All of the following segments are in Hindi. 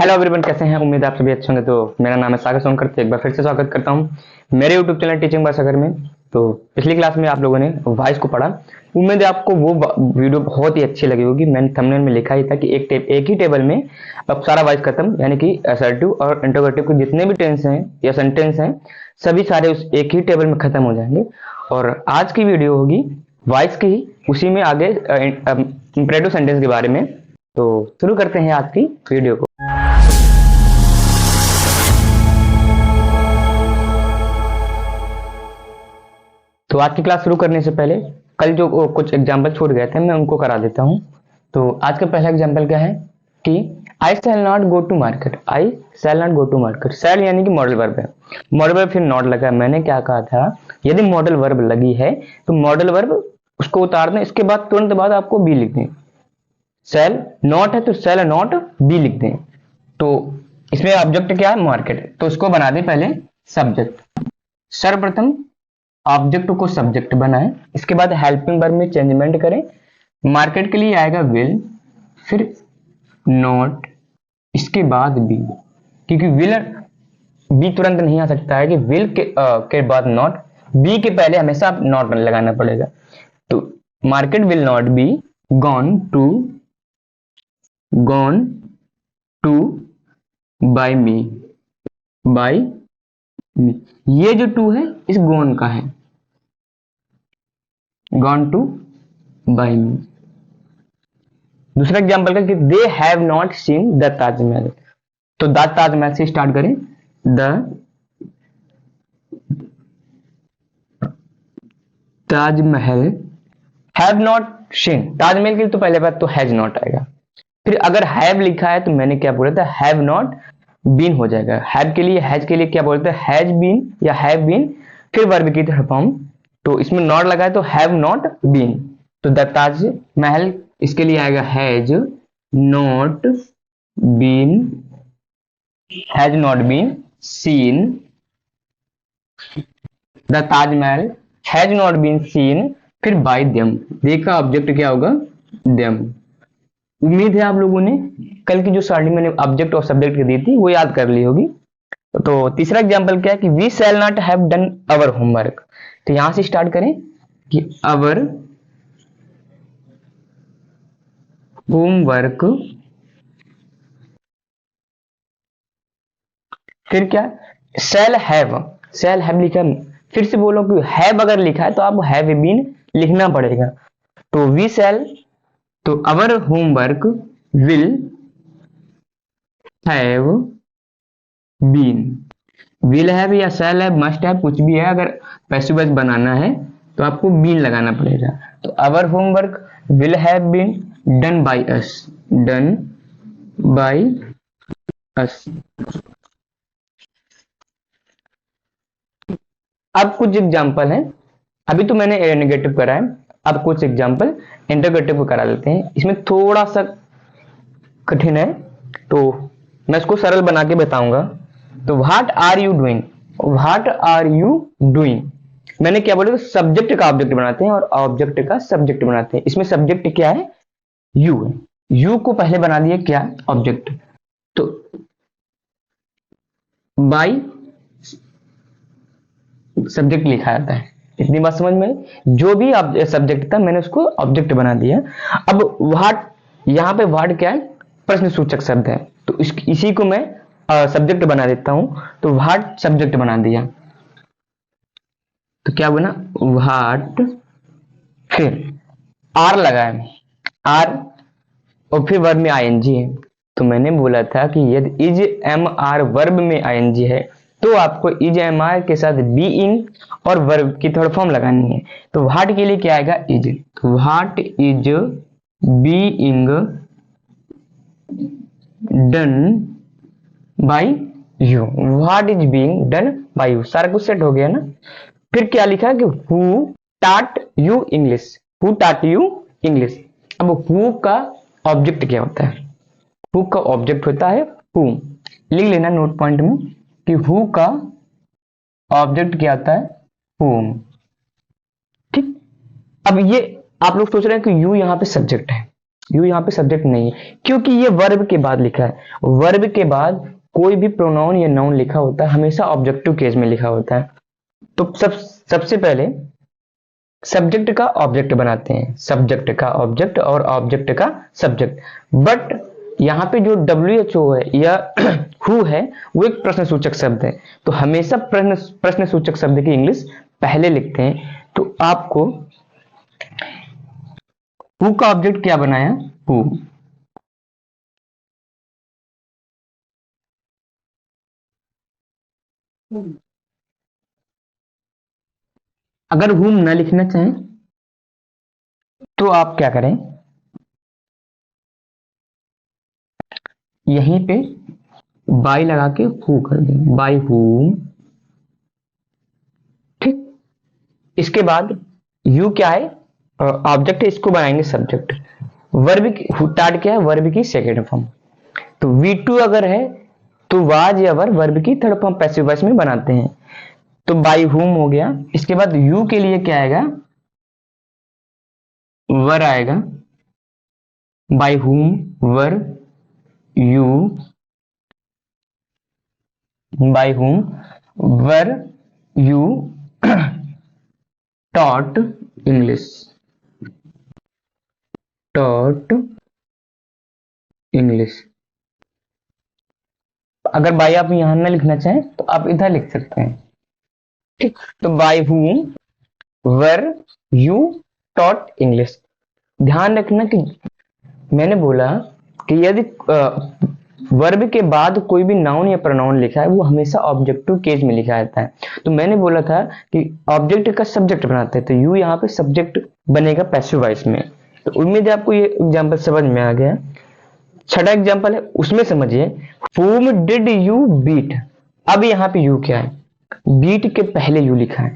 हेलो एवरीवन, कैसे हैं? उम्मीद है आप सभी अच्छे होंगे। तो मेरा नाम है सागर सोनकर। तो एक बार फिर से स्वागत करता हूं मेरे यूट्यूब चैनल टीचिंग बाय सागर में। तो पिछली क्लास में आप लोगों ने वॉइस को पढ़ा। उम्मीद है आपको वो वीडियो बहुत ही अच्छी लगी होगी। मैंने थंबनेल में लिखा ही था कि एक ही टेबल में अब सारा वॉइस खत्म, यानी कि असर्टिव और इंटरोगेटिव के जितने भी टेंस हैं या सेंटेंस हैं सभी सारे उस एक ही टेबल में खत्म हो जाएंगे। और आज की वीडियो होगी वॉइस की ही, उसी में आगे इंपरेटिव सेंटेंस के बारे में। तो शुरू करते हैं आज की वीडियो को। तो आज की क्लास शुरू करने से पहले कल जो कुछ एग्जाम्पल छूट गए थे मैं उनको करा देता हूं। तो आज का पहला एग्जाम्पल क्या है कि I shall not go to market. I shall not go to market. Shall यानी कि मॉडल वर्ब है, मॉडल वर्ब फिर नॉट लगा। मैंने क्या कहा था, यदि मॉडल वर्ब लगी है तो मॉडल वर्ब उसको उतार दें, इसके बाद तुरंत बाद आपको बी लिख दें। शैल नॉट है तो शैल नॉट बी लिख दें। तो इसमें ऑब्जेक्ट क्या है, मार्केट, तो उसको बना दें पहले सब्जेक्ट। सर्वप्रथम ऑब्जेक्ट को सब्जेक्ट बनाएं, इसके बाद हेल्पिंग वर्ब में चेंजमेंट करें। मार्केट के लिए आएगा विल, फिर नॉट, इसके बाद बी, क्योंकि विल बी तुरंत नहीं आ सकता है कि विल के बाद नॉट, बी के पहले हमेशा नॉट लगाना पड़ेगा। तो market will not be gone to by me. ये जो टू है इस गॉन का है, गॉन टू बाय मी। दूसरा एग्जांपल का कि they have not seen the Taj Mahal. तो द ताजमहल से स्टार्ट करें। The Taj Mahal have not seen. Taj Mahal के लिए तो पहले बात तो हैज नॉट आएगा। फिर अगर हैव लिखा है तो मैंने क्या बोला था, हैव नॉट बीन हो जाएगा। हैव के लिए, हैज के लिए क्या बोलते हैं, हैज बीन या हैव बीन, फिर वर्ब की थर्ड फॉर्म। तो इसमें नॉट लगा है तो हैव नॉट बीन। तो द ताजमहल इसके लिए आएगा has not been, has not been seen. The Taj Mahal has not been seen, फिर बाय देम। दे का ऑब्जेक्ट क्या होगा, देम। उम्मीद है आप लोगों ने कल की जो सारणी मैंने ऑब्जेक्ट और सब्जेक्ट की दी थी वो याद कर ली होगी। तो तीसरा एग्जांपल क्या है कि we shall not have done our homework. तो यहां से स्टार्ट करें कि अवर होमवर्क, फिर क्या, शैल हैव लिखा। फिर से बोलो कि हैव अगर लिखा है तो आप हैव बीन लिखना पड़ेगा। तो वी शैल, तो our homework will have been. Will have या शैल हैव, मस्ट हैव, कुछ भी है, अगर पैसिव वॉइस बनाना है तो आपको बीन लगाना पड़ेगा। तो our homework will have been done by us, done by us. अब कुछ एग्जांपल हैं, अभी तो मैंने नेगेटिव करा है, अब कुछ एग्जांपल इंटरोगेटिव करा देते हैं। इसमें थोड़ा सा कठिन है तो मैं इसको सरल बना के बताऊंगा। तो what are you doing, what are you doing, मैंने क्या बोला, सब्जेक्ट का ऑब्जेक्ट बनाते हैं और ऑब्जेक्ट का सब्जेक्ट बनाते हैं। इसमें सब्जेक्ट क्या है, यू है। यू को पहले बना दिया क्या, ऑब्जेक्ट। तो बाय सब्जेक्ट लिखा जाता है, इतनी बात समझ में। जो भी सब्जेक्ट था मैंने उसको ऑब्जेक्ट बना दिया। अब व्हाट, यहां पे व्हाट क्या है, प्रश्न सूचक शब्द है, तो इसी को मैं सब्जेक्ट बना देता हूं। तो व्हाट सब्जेक्ट बना दिया, तो क्या बना, व्हाट, फिर आर लगाए, आर, और फिर वर्ब में आईएनजी है। तो मैंने बोला था कि यदि इज एम आर वर्ब में आईएनजी है तो आपको इज एम आर के साथ बीइंग और वर्ब की थर्ड फॉर्म लगानी है। तो व्हाट के लिए क्या आएगा, इज। तो what is being done by you, what is being done by you. सारा कुछ सेट हो गया ना। फिर क्या लिखा कि हु टाट यू इंग्लिश, हु टाट यू इंग्लिश। अब हु का ऑब्जेक्ट क्या होता है, हु का ऑब्जेक्ट होता है हु। लिख लेना नोट पॉइंट में कि हु का ऑब्जेक्ट क्या होता है, हुम। ठीक। अब ये आप लोग सोच रहे हैं कि यू यहां पे सब्जेक्ट है, यू यहाँ पे सब्जेक्ट नहीं है, क्योंकि ये वर्ब के बाद लिखा है। वर्ब के बाद कोई भी प्रोनाउन या नाउन लिखा होता है हमेशा ऑब्जेक्टिव केस में लिखा होता है। तो सबसे पहले सब्जेक्ट का ऑब्जेक्ट बनाते हैं, सब्जेक्ट का ऑब्जेक्ट और ऑब्जेक्ट का सब्जेक्ट। बट यहाँ पे जो WHO है या हु है वो एक प्रश्नसूचक शब्द है, तो हमेशा प्रश्नसूचक शब्द की इंग्लिश पहले लिखते हैं। तो आपको हु का ऑब्जेक्ट क्या बनाया, हु। अगर हुम ना लिखना चाहें तो आप क्या करें, यहीं पे बाई लगा के हु कर दें, बाई हुम। ठीक, इसके बाद यू क्या है, ऑब्जेक्ट है, इसको बनाएंगे सब्जेक्ट। वर्ब की टार्ड क्या है, वर्ब की सेकेंड फॉर्म। तो V2 अगर है तो वाज या वर वर्ब की थर्ड फॉर्म पैसिव वॉइस में बनाते हैं। तो बाई हुम हो गया। इसके बाद यू के लिए क्या आएगा, वर आएगा, बाई हुम वर, यू बाई हुम were you taught English, taught English. अगर बाई आप यहां ना लिखना चाहें तो आप इधर लिख सकते हैं। ठीक, तो बाई हुम वर यू टॉट इंग्लिश। ध्यान रखना कि मैंने बोला कि यदि वर्ब के बाद कोई भी नाउन या प्रोनाउन लिखा है वो हमेशा ऑब्जेक्टिव केस में लिखा जाता है। तो मैंने बोला था कि ऑब्जेक्ट का सब्जेक्ट बनाते हैं, तो यू यहाँ पे सब्जेक्ट बनेगा पैसिव वॉइस में। तो उम्मीद है आपको ये एग्जांपल समझ में आ गया। छठा एग्जांपल है, उसमें समझिए, whom did you beat। अब यहाँ पे यू क्या है, बीट के पहले यू लिखा है,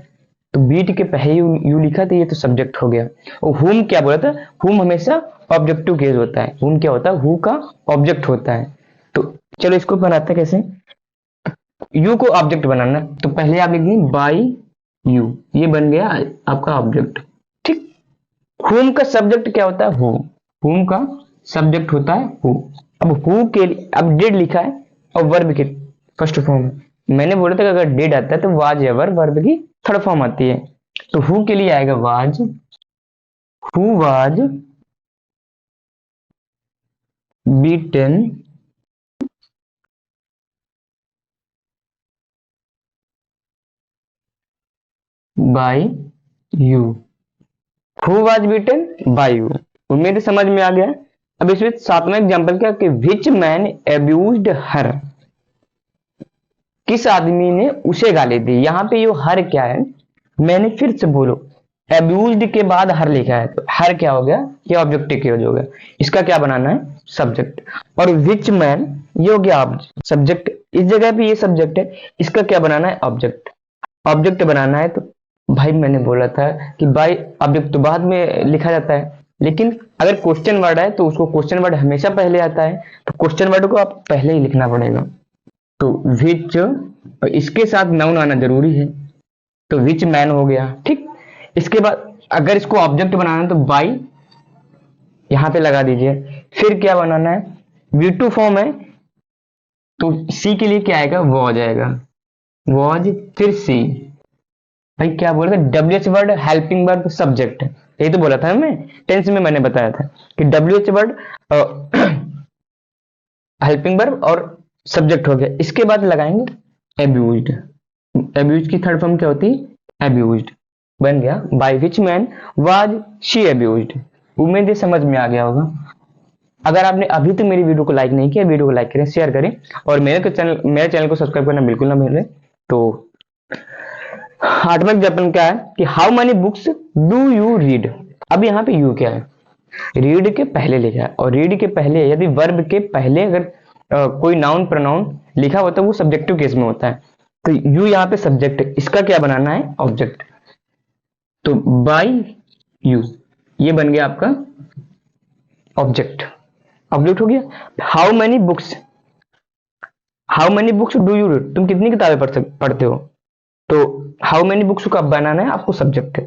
तो बीट के पहले यू लिखा तो ये तो सब्जेक्ट हो गया। और हुम क्या बोला था, हुम हमेशा ऑब्जेक्टिव केस होता है, हुम क्या होता है, हु का ऑब्जेक्ट होता है। तो चलो इसको बनाते हैं कैसे, यू को ऑब्जेक्ट बनाना, तो पहले आप लिख दें बाई यू, ये बन गया आपका ऑब्जेक्ट। ठीक, हुम का सब्जेक्ट क्या होता है, हु, हुम का सब्जेक्ट होता है हु। अब हु के लिए अब डिड लिखा है और वर्ब की फर्स्ट फॉर्म है। मैंने बोला था कि अगर डिड आता है तो वाज या वर्ब की थर्ड फॉर्म आती है। तो हु के लिए आएगा was, who was beaten by you, who was beaten by you. उम्मीद है समझ में आ गया। अब इसमें सातवां एग्जांपल क्या कि विच मैन एब्यूज्ड हर, किस आदमी ने उसे गाली दी। यहाँ पे ये हर क्या है, मैंने फिर से बोलो, एब्यूज्ड के बाद हर लिखा है, तो हर क्या हो गया, ये ऑब्जेक्टिव केस हो गया। इसका क्या बनाना है, सब्जेक्ट। और विच मैन ये हो गया सब्जेक्ट, इस जगह पे ये सब्जेक्ट है, इसका क्या बनाना है, ऑब्जेक्ट। ऑब्जेक्ट बनाना है तो भाई मैंने बोला था कि बाई ऑब्जेक्ट तो बाद में लिखा जाता है, लेकिन अगर क्वेश्चन वर्ड है तो उसको क्वेश्चन वर्ड हमेशा पहले आता है, तो क्वेश्चन वर्ड को आप पहले ही लिखना पड़ेगा। तो विच और इसके साथ नाउन आना जरूरी है, तो विच मैन हो गया। ठीक, इसके बाद अगर इसको ऑब्जेक्ट बनाना है तो बाई यहां पे लगा दीजिए। फिर क्या बनाना है, V2 फॉर्म है तो सी के लिए क्या आएगा, वॉज आएगा, वॉज फिर सी। भाई क्या बोल रहे थे, WH word helping verb subject, यही तो बोला था मैं टेंस में, मैंने बताया था कि WH वर्ड हेल्पिंग वर्ब और सब्जेक्ट हो गया। इसके बाद लगाएंगे एब्यूज्ड, एब्यूज की थर्ड फॉर्म क्या होती है, एब्यूज्ड। बन गया by which man was she abused. उम्मीद है समझ में आ गया होगा। अगर आपने अभी तक मेरी वीडियो को लाइक नहीं किया, वीडियो को लाइक करें, शेयर करें और मेरे चैनल को सब्सक्राइब करना बिल्कुल ना भूलें। तो आठवां एग्जाम्पल क्या है कि how many books do you read. अब यहाँ पे यू क्या है, रीड के पहले लिखा है, और रीड के पहले यदि वर्ब के पहले अगर कोई नाउन प्रोनाउन लिखा होता है वो सब्जेक्टिव केस में होता है। तो यू यहाँ पे सब्जेक्ट है, इसका क्या बनाना है, ऑब्जेक्ट। तो बाय यू ये बन गया आपका ऑब्जेक्ट, ऑब्जेक्ट हो गया। How many books, how many books do you read, तुम कितनी किताबें पढ़ते हो। तो हाउ मेनी बुक्स का बनाना है आपको सब्जेक्ट है,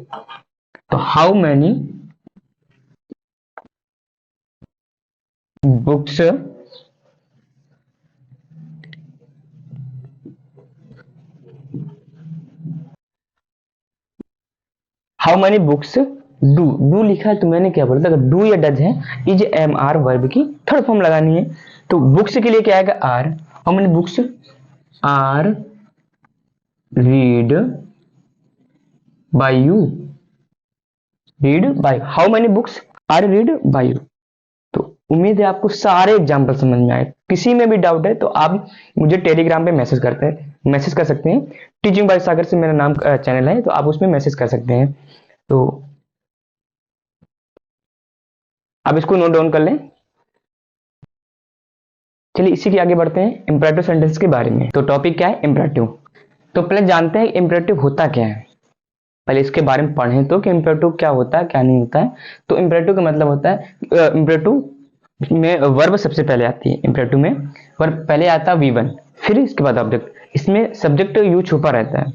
तो how many books how many books do लिखा है तो मैंने क्या बोला था, अगर डू या डज है, इज एम आर वर्ब की थर्ड फॉर्म लगानी है। तो बुक्स के लिए क्या आएगा, are. How many books are read by you, read by, how many books are read by you. तो उम्मीद है आपको सारे एग्जाम्पल समझ में आए। किसी में भी डाउट है तो आप मुझे टेलीग्राम पे मैसेज कर सकते हैं। टीचिंग बाय सागर से मेरा नाम चैनल है, तो आप उसमें मैसेज कर सकते हैं। तो आप इसको नोट डाउन कर लें। चलिए इसी के आगे बढ़ते हैं इंपरेटिव सेंटेंस के बारे में। तो टॉपिक क्या है, इंपरेटिव। तो पहले जानते हैं इंपरेटिव होता क्या है, पहले इसके बारे में पढ़ें तो कि इंपरेटिव क्या होता है क्या नहीं होता है। तो इंपरेटिव का मतलब होता है, इंपरेटिव में वर्ब सबसे पहले आती है। इंपरेटिव में वर्ब पहले आता है V1, फिर इसके बाद ऑब्जेक्ट। इसमें सब्जेक्ट यू छुपा रहता है।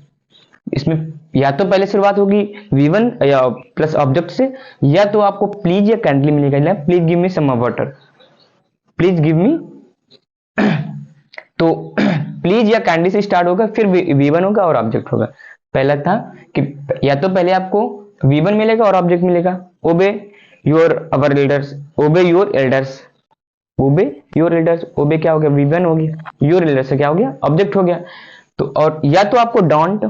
इसमें या तो पहले शुरुआत होगी V1 या प्लस ऑब्जेक्ट से, या तो आपको प्लीज या काइंडली मिलेगा, please give me some water, please give me. तो प्लीज या काइंडली से स्टार्ट होगा, फिर V1 होगा और ऑब्जेक्ट होगा। पहला था कि या तो पहले आपको V1 मिलेगा और ऑब्जेक्ट मिलेगा, obey your our elders, obey your elders, obey your elders, obey क्या हो गया, V1 हो गया, योर एल्डर्स से क्या हो गया, ऑब्जेक्ट हो गया। तो और या तो आपको don't,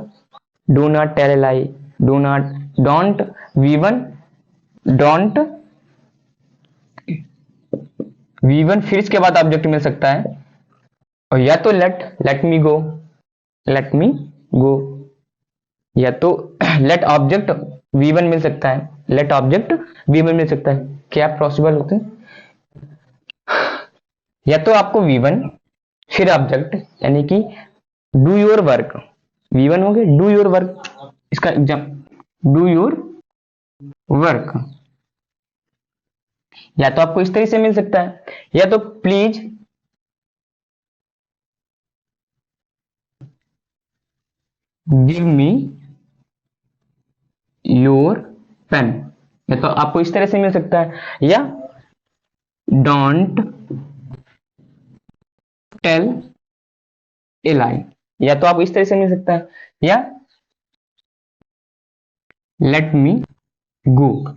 do not tell a lie, do not, don't V1, don't V1, फिर इसके बाद ऑब्जेक्ट मिल सकता है। और या तो लेट मी गो, लेट मी गो, या तो लेट ऑब्जेक्ट V1 मिल सकता है, लेट ऑब्जेक्ट V1 मिल सकता है। क्या पॉसिबल होते हैं, या तो आपको V1 फिर ऑब्जेक्ट, यानी कि डू योर वर्क, V1 हो गया डू योर वर्क, इसका एग्जाम डू योर वर्क। या तो आपको इस तरीके से मिल सकता है, या तो please give me your pen, या तो आपको इस तरह से मिल सकता है, या डोंट टेल ए लाई, या तो आप इस तरह से मिल सकता है, या लेट मी गो,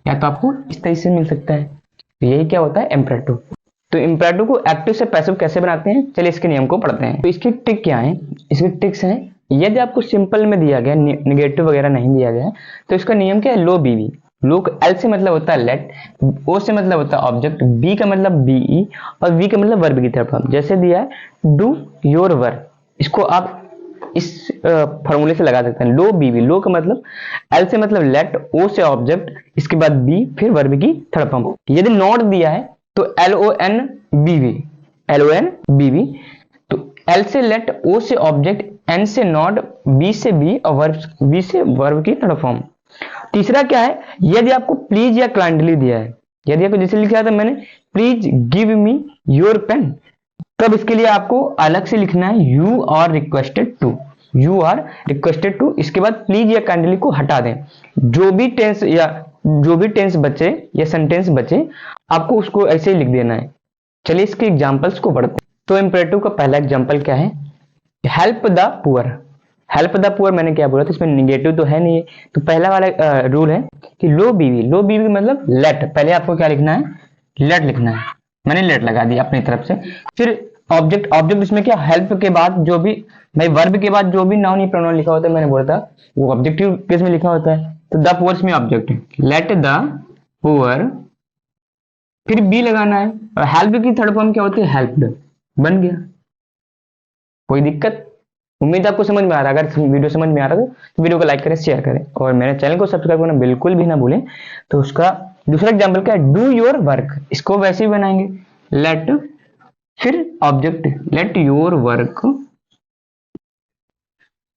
या तो आपको इस तरह से मिल सकता है। तो यही क्या होता है, इम्परेटिव। तो इम्परेटिव को एक्टिव से पैसिव कैसे बनाते हैं, चलिए इसके नियम को पढ़ते हैं। तो इसकी ट्रिक क्या है, इसकी ट्रिक्स हैं। यदि आपको सिंपल में दिया गया, निगेटिव वगैरह नहीं दिया गया, तो इसका नियम क्या है, लो बीवी। लो एल से मतलब होता है लेट, ओ से मतलब होता है ऑब्जेक्ट, बी का मतलब बीई, और वी का मतलब वर्ब की तरफ हम जैसे दिया है डू योर वर्क, इसको आप इस फॉर्मूले से लगा सकते हैं, लो बीवी। लो का मतलब एल से मतलब लेट, ओ से ऑब्जेक्ट, इसके बाद बी, फिर वर्ब की थर्ड फॉर्म। यदि नॉट दिया है तो LON BV, LON BV। तो L से लेट, O से ऑब्जेक्ट, N से नॉट, B से बी, और वर्ब V से वर्ब की थर्ड फॉर्म। तीसरा क्या है, यदि आपको प्लीज या काइंडली दिया है, यदि आपको जैसे लिखा था मैंने, please give me your pen, तब इसके लिए आपको अलग से लिखना है you are requested to, you are requested to. इसके बाद प्लीज या काइंडली को हटा दें, जो भी टेंस बचे या सेंटेंस बचे आपको उसको ऐसे ही लिख देना है। चलिए इसके एग्जांपल्स को पढ़ते हैं। तो इंपरेटिव का पहला एग्जांपल क्या है, help the poor. Help the poor मैंने क्या बोला था, इसमें निगेटिव तो है नहीं। तो पहला वाला रूल है कि लो बीवी, लो बीवी मतलब लेट, पहले आपको क्या लिखना है, लेट लिखना है। मैंने लेट लगा दिया अपनी तरफ से। फिर ऑब्जेक्ट, ऑब्जेक्ट इसमें क्या, हेल्प के बाद जो भी, भाई वर्ब के बाद जो भी नाउन या प्रोनाउन लिखा होता है, मैंने बोला था वो ऑब्जेक्टिव केस में लिखा होता है। तो द पुअर में ऑब्जेक्ट है, लेट द पुअर, फिर बी लगाना है। और हेल्प की थर्ड फॉर्म क्या होती है, हेल्प्ड, बन गया। कोई दिक्कत, उम्मीद आपको समझ में आ रहा है। अगर वीडियो समझ में आ रहा है तो वीडियो को लाइक करें, शेयर करें, और मेरे चैनल को सब्सक्राइब करना बिल्कुल भी ना भूलें। तो उसका दूसरा एग्जाम्पल क्या है, डू योर वर्क, इसको वैसे ही बनाएंगे, लेट फिर object, let your work,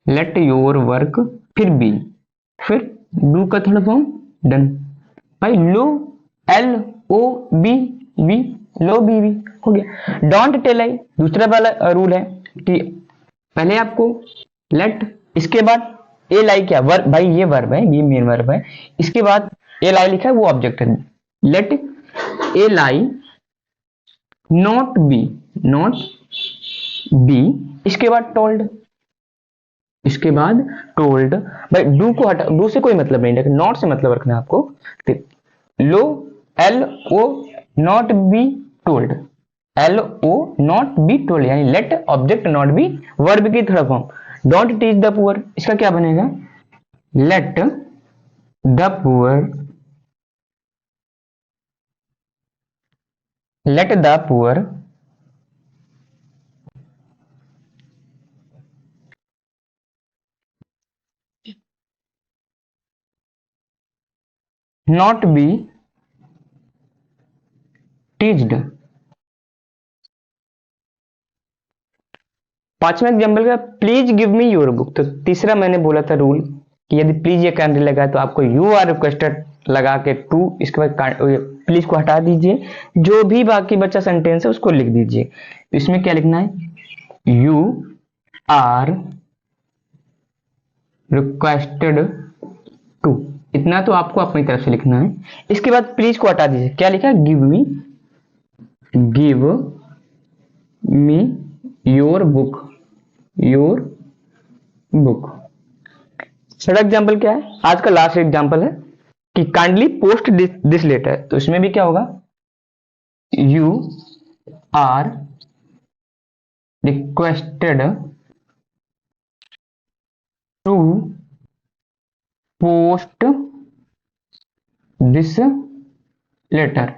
let your work, फिर बी, फिर डू का थर्ड फॉर्म, डन। भाई लो, एल ओ बी वी, लो बी वी हो गया। डोंट टेल आई, दूसरा वाला रूल है कि पहले आपको लेट, इसके बाद ए लाई, क्या वर्ब, भाई ये वर्ब है, ये मेन वर्ब है, इसके बाद ए लाई लिखा है वो ऑब्जेक्ट है, let a lie not be, not be, इसके बाद टोल्ड, इसके बाद टोल्ड। भाई डू को हटा, डू से कोई मतलब नहीं है, नॉट से मतलब रखना है आपको। लो L O not be told, L O not be told, यानी let object not be verb की third form. Don't teach the poor, इसका क्या बनेगा, let the poor, let the poor not be teached. पांचवा एग्जाम्पल का please give me your book. तो तीसरा मैंने बोला था रूल कि यदि प्लीज ये कैंडल लगा तो आपको यू आर रिक्वेस्टेड लगा के टू, इसके बाद प्लीज को हटा दीजिए, जो भी बाकी बचा सेंटेंस है उसको लिख दीजिए। तो इसमें क्या लिखना है, यू आर रिक्वेस्टेड टू, इतना तो आपको अपनी तरफ से लिखना है। इसके बाद प्लीज को हटा दीजिए, क्या लिखा, give me, give me your book, your book. Third example क्या है, आज का लास्ट एग्जाम्पल है कि काइंडली पोस्ट दिस लेटर। तो इसमें भी क्या होगा, you are requested to post this letter.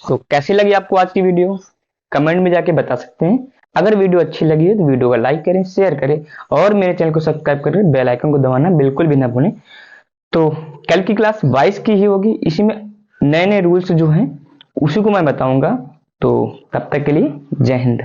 तो कैसी लगी आपको आज की वीडियो, कमेंट में जाके बता सकते हैं। अगर वीडियो अच्छी लगी है तो वीडियो को लाइक करें, शेयर करें और मेरे चैनल को सब्सक्राइब करके बेल आइकन को दबाना बिल्कुल भी ना भूलें। तो कल की क्लास 22 की ही होगी, इसी में नए नए रूल्स जो हैं उसी को मैं बताऊंगा। तो तब तक के लिए जय हिंद।